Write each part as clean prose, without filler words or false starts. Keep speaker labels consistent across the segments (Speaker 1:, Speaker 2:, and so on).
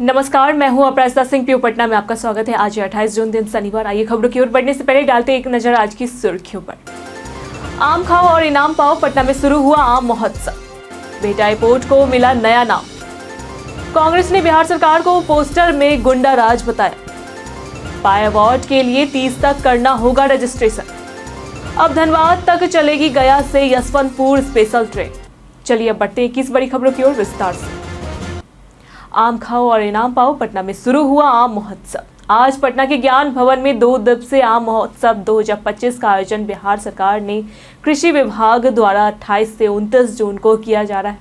Speaker 1: नमस्कार, मैं हूं अपराजिता सिंह। पीयू पटना में आपका स्वागत है। आज 28 जून दिन शनिवार। आइए खबरों की ओर बढ़ने से पहले डालते एक नजर आज की सुर्खियों पर। आम खाओ और इनाम पाओ, पटना में शुरू हुआ आम महोत्सव। बेटा एयरपोर्ट को मिला नया नाम। कांग्रेस ने बिहार सरकार को पोस्टर में गुंडा राज बताया। पाए अवार्ड के लिए 30 तक करना होगा रजिस्ट्रेशन। अब धनबाद तक चलेगी गया से यशवंतपुर स्पेशल ट्रेन। चलिए अब बढ़ते 21 बड़ी खबरों की ओर विस्तार से। आम खाओ और इनाम पाओ, पटना में शुरू हुआ आम महोत्सव। आज पटना के ज्ञान भवन में 2 दिवसीय आम महोत्सव 2025 का आयोजन बिहार सरकार ने कृषि विभाग द्वारा 28 से 29 जून को किया जा रहा है।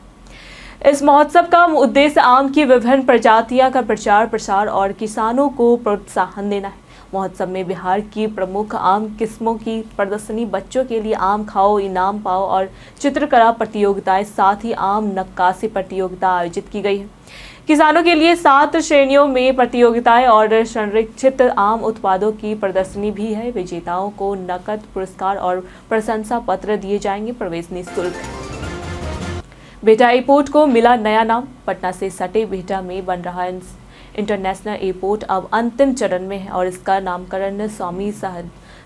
Speaker 1: इस महोत्सव का उद्देश्य आम की विभिन्न प्रजातियां का प्रचार प्रसार और किसानों को प्रोत्साहन देना है। महोत्सव में बिहार की प्रमुख आम किस्मों की प्रदर्शनी, बच्चों के लिए आम खाओ इनाम पाओ और चित्रकला प्रतियोगिताएं, साथ ही आम नक्काशी प्रतियोगिता आयोजित की गई है। किसानों के लिए 7 श्रेणियों में प्रतियोगिताएं और संरक्षित आम उत्पादों की प्रदर्शनी भी है। विजेताओं को नकद पुरस्कार और प्रशंसा पत्र दिए जाएंगे। प्रवेश निःशुल्क है। बेटा एयरपोर्ट को मिला नया नाम। पटना से सटे बेटा में बन रहा इंटरनेशनल एयरपोर्ट अब अंतिम चरण में है और इसका नामकरण स्वामी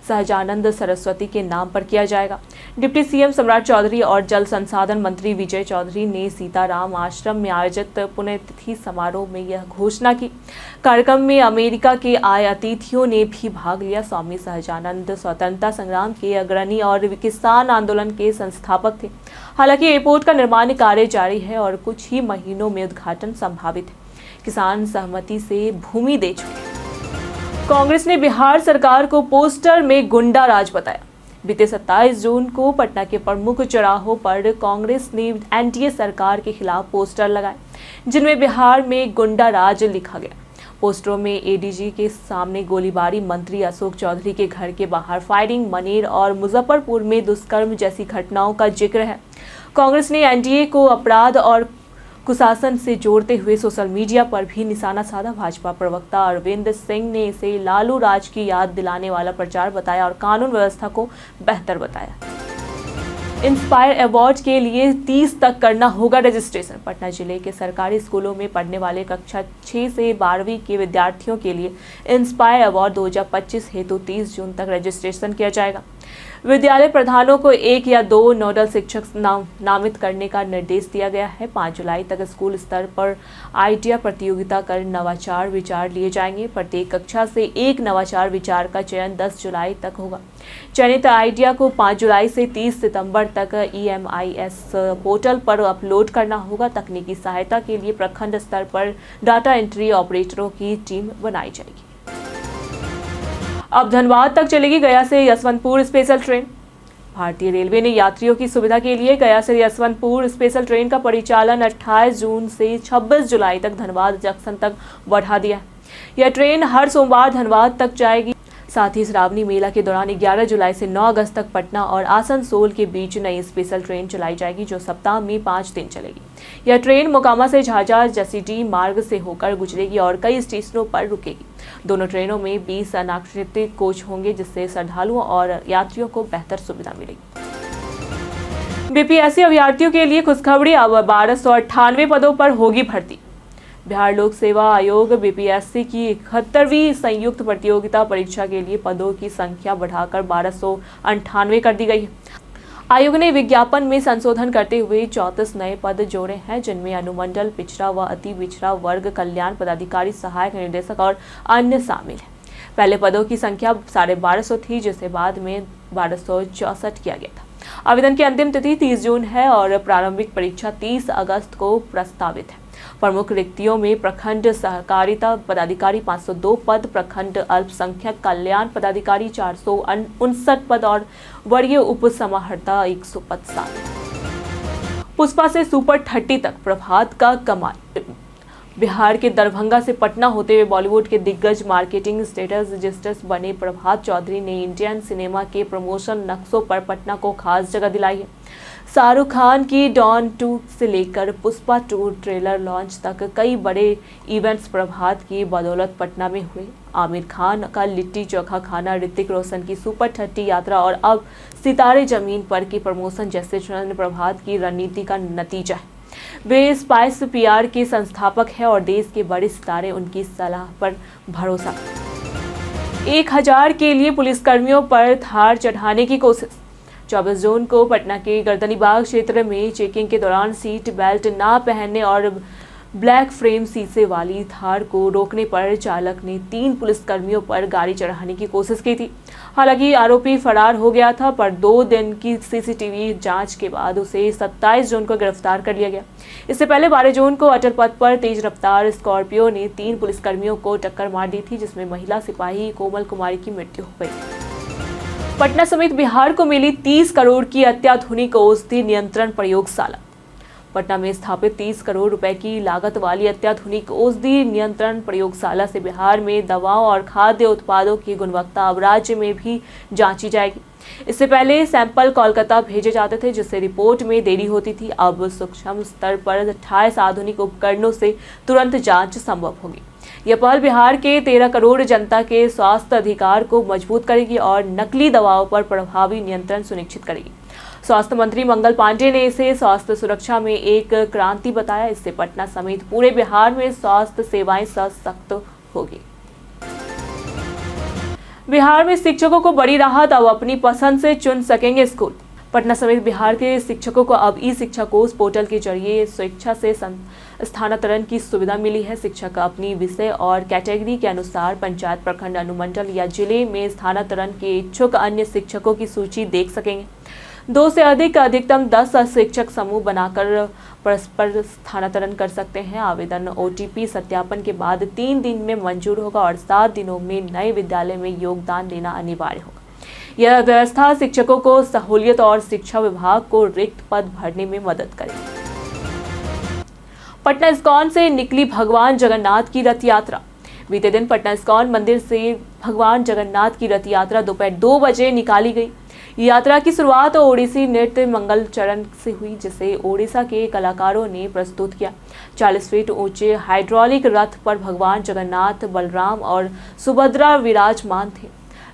Speaker 1: सहजानंद सरस्वती के नाम पर किया जाएगा। डिप्टी सीएम सम्राट चौधरी और जल संसाधन मंत्री विजय चौधरी ने सीताराम आश्रम में आयोजित पुण्यतिथि समारोह में यह घोषणा की। कार्यक्रम में अमेरिका के आए अतिथियों ने भी भाग लिया। स्वामी सहजानंद स्वतंत्रता संग्राम के अग्रणी और किसान आंदोलन के संस्थापक थे। हालांकि एयरपोर्ट का निर्माण कार्य जारी है और कुछ ही महीनों में उद्घाटन संभावित है। किसान सहमति से भूमि दे चुके हैं। कांग्रेस ने बिहार सरकार को पोस्टर में गुंडा राज बताया। बीते 27 जून को पटना के प्रमुख चौराहों पर कांग्रेस ने एनडीए सरकार के खिलाफ पोस्टर लगाए, जिनमें बिहार में गुंडा राज लिखा गया। पोस्टरों में एडीजी के सामने गोलीबारी, मंत्री अशोक चौधरी के घर के बाहर फायरिंग, मनेर और मुजफ्फरपुर में दुष्कर्म जैसी घटनाओं का जिक्र है। कांग्रेस ने एनडीए को अपराध और कुशासन से जोड़ते हुए सोशल मीडिया पर भी निशाना साधा। भाजपा प्रवक्ता अरविंद सिंह ने इसे लालू राज की याद दिलाने वाला प्रचार बताया और कानून व्यवस्था को बेहतर बताया। इंस्पायर अवार्ड के लिए 30 तक करना होगा रजिस्ट्रेशन। पटना जिले के सरकारी स्कूलों में पढ़ने वाले कक्षा 6 से 12वीं के विद्यार्थियों के लिए इंस्पायर अवार्ड 2025 हेतु 30 जून तक रजिस्ट्रेशन किया जाएगा। विद्यालय प्रधानों को 1 या 2 नोडल शिक्षक नामित करने का निर्देश दिया गया है। 5 जुलाई तक स्कूल स्तर पर आइडिया प्रतियोगिता कर नवाचार विचार लिए जाएंगे। प्रत्येक कक्षा से 1 नवाचार विचार का चयन 10 जुलाई तक होगा। चयनित आइडिया को 5 जुलाई से 30 सितंबर तक EMIS पोर्टल पर अपलोड करना होगा। तकनीकी सहायता के लिए प्रखंड स्तर पर डाटा एंट्री ऑपरेटरों की टीम बनाई जाएगी। अब धनबाद तक चलेगी गया से यशवंतपुर स्पेशल ट्रेन। भारतीय रेलवे ने यात्रियों की सुविधा के लिए गया से यशवंतपुर स्पेशल ट्रेन का परिचालन 28 जून से 26 जुलाई तक धनबाद जंक्शन तक बढ़ा दिया है। यह ट्रेन हर सोमवार धनबाद तक जाएगी। साथ ही श्रावणी मेला के दौरान 11 जुलाई से 9 अगस्त तक पटना और आसनसोल के बीच नई स्पेशल ट्रेन चलाई जाएगी, जो सप्ताह में 5 दिन चलेगी। यह ट्रेन मोकामा से झाझा जसीडीह मार्ग से होकर गुजरेगी और कई स्टेशनों पर रुकेगी। दोनों ट्रेनों में 20 अनारक्षित कोच होंगे, जिससे श्रद्धालुओं और यात्रियों को बेहतर सुविधा मिलेगी। बीपीएससी अभ्यर्थियों के लिए खुशखबरी, अब 1298 पदों पर होगी भर्ती। बिहार लोक सेवा आयोग बीपीएससी की 71वीं संयुक्त प्रतियोगिता परीक्षा के लिए पदों की संख्या बढ़ाकर 1298 कर दी गई है। आयोग ने विज्ञापन में संशोधन करते हुए 34 नए पद जोड़े हैं, जिनमें अनुमंडल, पिछड़ा व अति पिछड़ा वर्ग कल्याण पदाधिकारी, सहायक निदेशक और अन्य शामिल हैं। पहले पदों की संख्या 1250 थी, जिसे बाद में 1264 किया गया था। आवेदन की अंतिम तिथि 30 जून है और प्रारंभिक परीक्षा 30 अगस्त को प्रस्तावित है। प्रमुख रिक्तियों में प्रखंड सहकारिता पदाधिकारी 502 पद, प्रखंड अल्पसंख्यक कल्याण पदाधिकारी 459 पद और वरीय उप समाहर्ता 100 पद शामिल। पुष्पा से सुपर 30 तक प्रभात का कमाल। बिहार के दरभंगा से पटना होते हुए बॉलीवुड के दिग्गज मार्केटिंग स्ट्रेटेजिस्ट बने प्रभात चौधरी ने इंडियन सिनेमा के प्रमोशन नक्शों पर पटना को खास जगह दिलाई है। शाहरुख खान की डॉन 2 से लेकर पुष्पा 2 ट्रेलर लॉन्च तक कई बड़े इवेंट्स प्रभात की बदौलत पटना में हुए। आमिर खान का लिट्टी चोखा खाना, ऋतिक रोशन की सुपर 30 यात्रा और अब सितारे जमीन पर की प्रमोशन जैसे चरण प्रभात की रणनीति का नतीजा है। वे स्पाइस पीआर के संस्थापक हैं और देश के बड़े सितारे उनकी सलाह पर भरोसा। 1000 के लिए पुलिसकर्मियों पर थार चढ़ाने की कोशिश। 24 जून को पटना के गर्दनीबाग क्षेत्र में चेकिंग के दौरान सीट बेल्ट ना पहनने और ब्लैक फ्रेम शीशे वाली थार को रोकने पर चालक ने 3 पुलिसकर्मियों पर गाड़ी चढ़ाने की कोशिश की थी। हालांकि आरोपी फरार हो गया था, पर 2 दिन की सीसीटीवी जांच के बाद उसे 27 जून को गिरफ्तार कर लिया गया। इससे पहले 12 जून को अटल पथ पर तेज रफ्तार स्कॉर्पियो ने 3 पुलिसकर्मियों को टक्कर मार दी थी, जिसमें महिला सिपाही कोमल कुमारी की मृत्यु हो गई। पटना समेत बिहार को मिली 30 करोड़ की अत्याधुनिक औषधि नियंत्रण प्रयोगशाला। पटना में स्थापित 30 करोड़ रुपए की लागत वाली अत्याधुनिक औषधि नियंत्रण प्रयोगशाला से बिहार में दवाओं और खाद्य उत्पादों की गुणवत्ता अब राज्य में भी जांची जाएगी। इससे पहले सैंपल कोलकाता भेजे जाते थे, जिससे रिपोर्ट में देरी होती थी। अब सूक्ष्म स्तर पर 28 आधुनिक उपकरणों से तुरंत जांच संभव होगी। यह पहल बिहार के 13 करोड़ जनता के स्वास्थ्य अधिकार को मजबूत करेगी और नकली दवाओं पर प्रभावी नियंत्रण सुनिश्चित करेगी। स्वास्थ्य मंत्री मंगल पांडेय ने इसे स्वास्थ्य सुरक्षा में एक क्रांति बताया। इससे पटना समेत पूरे बिहार में स्वास्थ्य सेवाएं सशक्त होगी। बिहार में शिक्षकों को बड़ी राहत, अब अपनी पसंद से चुन सकेंगे स्कूल। पटना समेत बिहार के शिक्षकों को अब ई-शिक्षा कोर्स पोर्टल के जरिए स्वेच्छा से स्थानांतरण की सुविधा मिली है। शिक्षक अपनी विषय और कैटेगरी के अनुसार पंचायत, प्रखंड, अनुमंडल या जिले में स्थानांतरण के इच्छुक अन्य शिक्षकों की सूची देख सकेंगे। 2 से अधिकतम 10 शिक्षक समूह बनाकर परस्पर स्थानांतरण कर सकते हैं। आवेदन OTP सत्यापन के बाद 3 दिन में मंजूर होगा और 7 दिनों में नए विद्यालय में योगदान देना अनिवार्य होगा। यह व्यवस्था शिक्षकों को सहूलियत और शिक्षा विभाग को रिक्त पद भरने में मदद करेगी। पटना इस्कॉन से निकली भगवान जगन्नाथ की रथ यात्रा। बीते दिन पटना इस्कॉन मंदिर से भगवान जगन्नाथ की रथ यात्रा दोपहर 2 बजे निकाली गई। यात्रा की शुरुआत ओडिसी नृत्य मंगल चरण से हुई, जिसे ओडिशा के कलाकारों ने प्रस्तुत किया। 40 फीट ऊंचे हाइड्रोलिक रथ पर भगवान जगन्नाथ, बलराम और सुभद्रा विराजमान थे।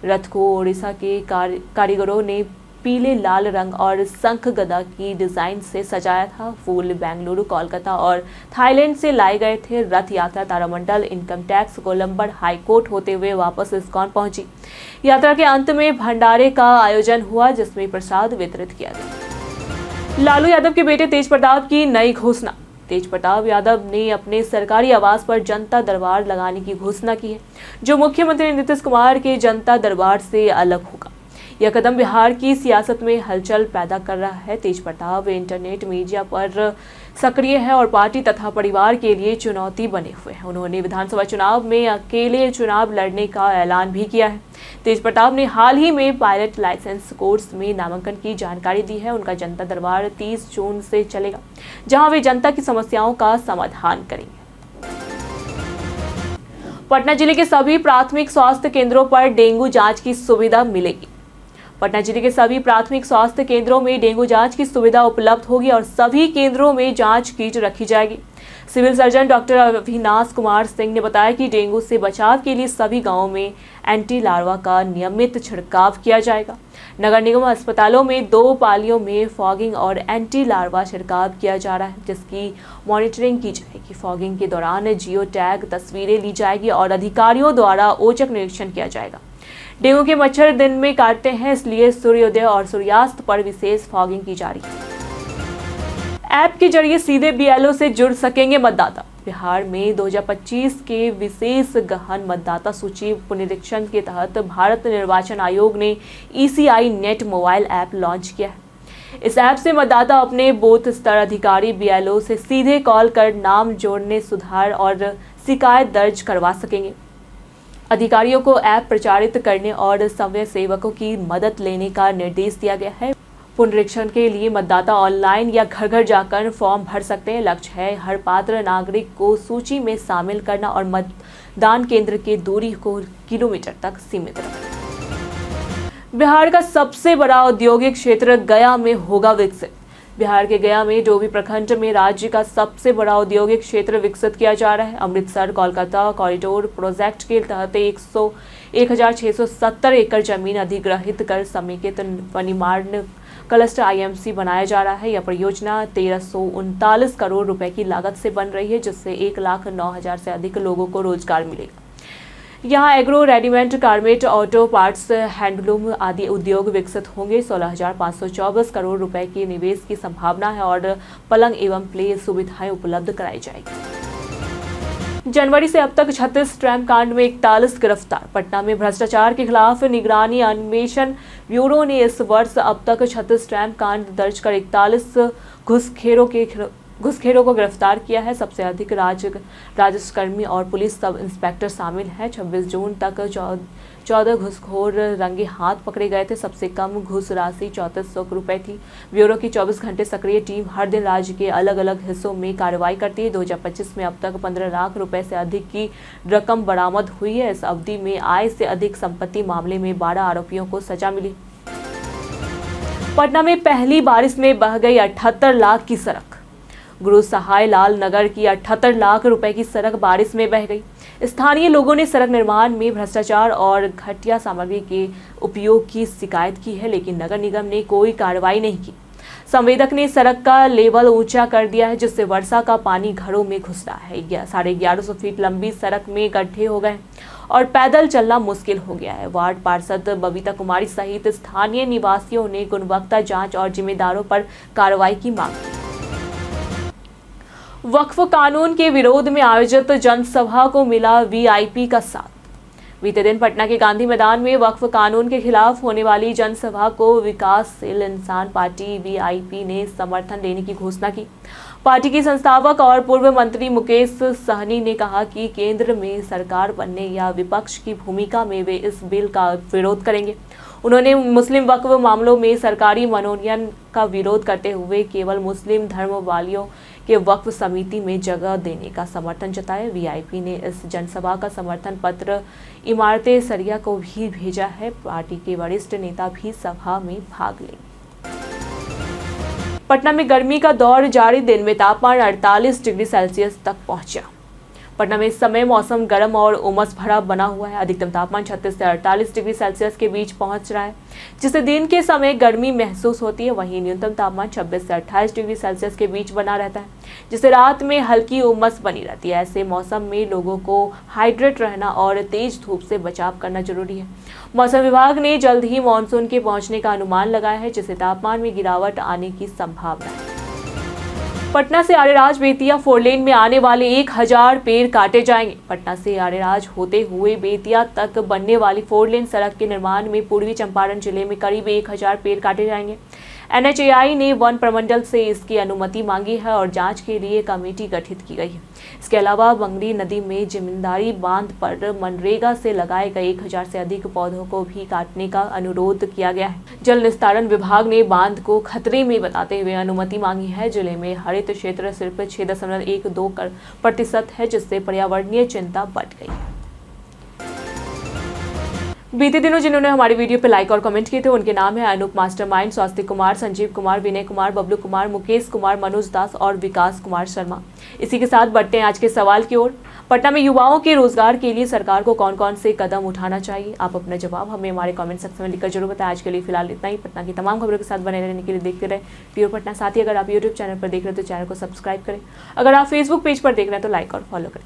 Speaker 1: रथ को ओडिशा के कारीगरों ने पीले, लाल रंग और शंख गदा की डिजाइन से सजाया था। फूल बेंगलुरु, कोलकाता और थाईलैंड से लाए गए थे। रथ यात्रा तारामंडल, इनकम टैक्स, कोलंबो हाईकोर्ट होते हुए वापस इस्कॉन पहुंची। यात्रा के अंत में भंडारे का आयोजन हुआ, जिसमें प्रसाद वितरित किया गया। लालू यादव के बेटे तेज प्रताप की नई घोषणा। तेज प्रताप यादव ने अपने सरकारी आवास पर जनता दरबार लगाने की घोषणा की है, जो मुख्यमंत्री नीतीश कुमार के जनता दरबार से अलग होगा। यह कदम बिहार की सियासत में हलचल पैदा कर रहा है। तेज प्रताप इंटरनेट मीडिया पर सक्रिय है और पार्टी तथा परिवार के लिए चुनौती बने हुए हैं। उन्होंने विधानसभा चुनाव में अकेले चुनाव लड़ने का ऐलान भी किया है। तेज प्रताप ने हाल ही में पायलट लाइसेंस कोर्स में नामांकन की जानकारी दी है। उनका जनता दरबार 30 जून से चलेगा, जहां वे जनता की समस्याओं का समाधान करेंगे। पटना जिले के सभी प्राथमिक स्वास्थ्य केंद्रों पर डेंगू जांच की सुविधा मिलेगी। पटना जिले के सभी प्राथमिक स्वास्थ्य केंद्रों में डेंगू जांच की सुविधा उपलब्ध होगी और सभी केंद्रों में जांच किट रखी जाएगी। Civil surgeon doctor Avinash Kumar Singh ने बताया कि डेंगू से बचाव के लिए सभी गांवों में एंटी लार्वा का नियमित छिड़काव किया जाएगा। नगर निगम अस्पतालों में 2 पालियों में फॉगिंग और एंटी लार्वा छिड़काव किया जा रहा है, जिसकी मॉनिटरिंग की जाएगी। फॉगिंग के दौरान जियो टैग तस्वीरें ली जाएगी और अधिकारियों द्वारा औचक निरीक्षण किया जाएगा। डेंगू के मच्छर दिन में काटते हैं, इसलिए सूर्योदय और सूर्यास्त पर विशेष फॉगिंग की जा रही है। ऐप के जरिए सीधे BLO से जुड़ सकेंगे मतदाता। बिहार में 2025 के विशेष गहन मतदाता सूची पुनरीक्षण के तहत भारत निर्वाचन आयोग ने ECI net mobile app launch किया है। इस ऐप से मतदाता अपने बूथ स्तर अधिकारी BLO से सीधे कॉल कर नाम जोड़ने, सुधार और शिकायत दर्ज करवा सकेंगे। अधिकारियों को ऐप प्रचारित करने और स्वयं सेवकों की मदद लेने का निर्देश दिया गया है। पुनरीक्षण के लिए मतदाता ऑनलाइन या घर घर जाकर फॉर्म भर सकते हैं। लक्ष्य है हर पात्र नागरिक को सूची में शामिल करना और मतदान केंद्र की दूरी को किलोमीटर तक सीमित रखना। बिहार का सबसे बड़ा औद्योगिक क्षेत्र गया में होगा विकसित। बिहार के गया में डोभी प्रखंड में राज्य का सबसे बड़ा औद्योगिक क्षेत्र विकसित किया जा रहा है। अमृतसर कोलकाता कॉरिडोर प्रोजेक्ट के तहत 1670 एकड़ जमीन अधिग्रहित कर समेकित विनिर्माण क्लस्टर आईएमसी बनाया जा रहा है। यह परियोजना 1339 करोड़ रुपए की लागत से बन रही है, जिससे 1,09,000 से अधिक लोगों को रोजगार मिलेगा। यहाँ agro, readymade garment, auto parts, handloom आदि उद्योग विकसित होंगे। 16,524 करोड़ रुपए के निवेश की संभावना है और पलंग एवं प्ले सुविधाएं उपलब्ध कराई जाएगी। जनवरी से अब तक 36 ट्रैम कांड में 41 गिरफ्तार। पटना में भ्रष्टाचार के खिलाफ निगरानी अन्वेषण ब्यूरो ने इस वर्ष अब तक 36 ट्रैम कांड दर्ज कर 41 घुसखोरों को गिरफ्तार किया है। सबसे अधिक राजस्वकर्मी और पुलिस सब इंस्पेक्टर शामिल हैं। 26 जून तक 14 घुसखोर रंगे हाथ पकड़े गए थे। सबसे कम घूस राशि 3400 रुपए थी। ब्यूरो की 24 घंटे सक्रिय टीम हर दिन राज्य के अलग अलग हिस्सों में कार्रवाई करती है। 2025 में अब तक 15 लाख रुपए से अधिक की रकम बरामद हुई है। इस अवधि में आय से अधिक संपत्ति मामले में 12 आरोपियों को सजा मिली। पटना में पहली बारिश में बह गई 78 लाख की सड़क। गुरु सहाय लाल नगर की 78 लाख रुपए की सड़क बारिश में बह गई। स्थानीय लोगों ने सड़क निर्माण में भ्रष्टाचार और घटिया सामग्री के उपयोग की शिकायत की है, लेकिन नगर निगम ने कोई कार्रवाई नहीं की। संवेदक ने सड़क का लेवल ऊंचा कर दिया है, जिससे वर्षा का पानी घरों में घुस रहा है। 1150 फीट लंबी सड़क में गड्ढे हो गए और पैदल चलना मुश्किल हो गया है। वार्ड पार्षद बबीता कुमारी सहित स्थानीय निवासियों ने गुणवत्ता जांच और जिम्मेदारों पर कार्रवाई की मांग की। वक्फ कानून के विरोध में आयोजित जनसभा को मिला वीआईपी का साथ। बीते दिन पटना के गांधी मैदान में वक्फ कानून के खिलाफ होने वाली जनसभा को विकासशील इंसान पार्टी वीआईपी ने समर्थन देने की घोषणा की। पार्टी के संस्थापक और पूर्व मंत्री मुकेश सहनी ने कहा कि केंद्र में सरकार बनने या विपक्ष की भूमिका में वे इस बिल का विरोध करेंगे। उन्होंने मुस्लिम वक्फ मामलों में सरकारी मनोनयन का विरोध करते हुए केवल मुस्लिम धर्म वालियों के वक्फ समिति में जगह देने का समर्थन जताया। वीआईपी ने इस जनसभा का समर्थन पत्र इमारते सरिया को भी भेजा है। पार्टी के वरिष्ठ नेता भी सभा में भाग लेंगे। पटना में गर्मी का दौर जारी। दिन में तापमान 48 डिग्री सेल्सियस तक पहुंचा। पटना में इस समय मौसम गर्म और उमस भरा बना हुआ है। अधिकतम तापमान 36 से 48 डिग्री सेल्सियस के बीच पहुंच रहा है, जिससे दिन के समय गर्मी महसूस होती है। वहीं न्यूनतम तापमान 26 से 28 डिग्री सेल्सियस के बीच बना रहता है, जिससे रात में हल्की उमस बनी रहती है। ऐसे मौसम में लोगों को हाइड्रेट रहना और तेज धूप से बचाव करना जरूरी है। मौसम विभाग ने जल्द ही मानसून के पहुंचने का अनुमान लगाया है, जिससे तापमान में गिरावट आने की संभावना है। पटना से आर्यराज बेतिया 4 लेन में आने वाले 1000 पेड़ काटे जाएंगे। पटना से आर्यराज होते हुए बेतिया तक बनने वाली 4 लेन सड़क के निर्माण में पूर्वी चंपारण जिले में करीब 1000 पेड़ काटे जाएंगे। एनएचएआई ने वन प्रमंडल से इसकी अनुमति मांगी है और जांच के लिए कमेटी गठित की गई है। इसके अलावा बंगड़ी नदी में जमींदारी बांध पर मनरेगा से लगाए गए 1000 से अधिक पौधों को भी काटने का अनुरोध किया गया है। जल निस्तारण विभाग ने बांध को खतरे में बताते हुए अनुमति मांगी है। जिले में हरित क्षेत्र सिर्फ 6.12% है, जिससे पर्यावरणीय चिंता बढ़ गई है। बीते दिनों जिन्होंने हमारी वीडियो पे लाइक और कमेंट किए थे, उनके नाम है अनूप मास्टरमाइंड, स्वास्थ्य कुमार, संजीव कुमार, विनय कुमार, बबलू कुमार, मुकेश कुमार, मनोज दास और विकास कुमार शर्मा। इसी के साथ बढ़ते हैं आज के सवाल की ओर। पटना में युवाओं के रोजगार के लिए सरकार को कौन कौन से कदम उठाना चाहिए? आप अपना जवाब हमें हमारे कमेंट सेक्शन में लिखकर जरूर बताएं। आज के लिए फिलहाल इतना ही। पटना की तमाम खबरों के साथ बने रहने के लिए देखते रहे प्योर पटना। साथ ही अगर आप यूट्यूब चैनल पर देख रहे हैं तो चैनल को सब्सक्राइब करें। अगर आप फेसबुक पेज पर देख रहे हैं तो लाइक और फॉलो करें।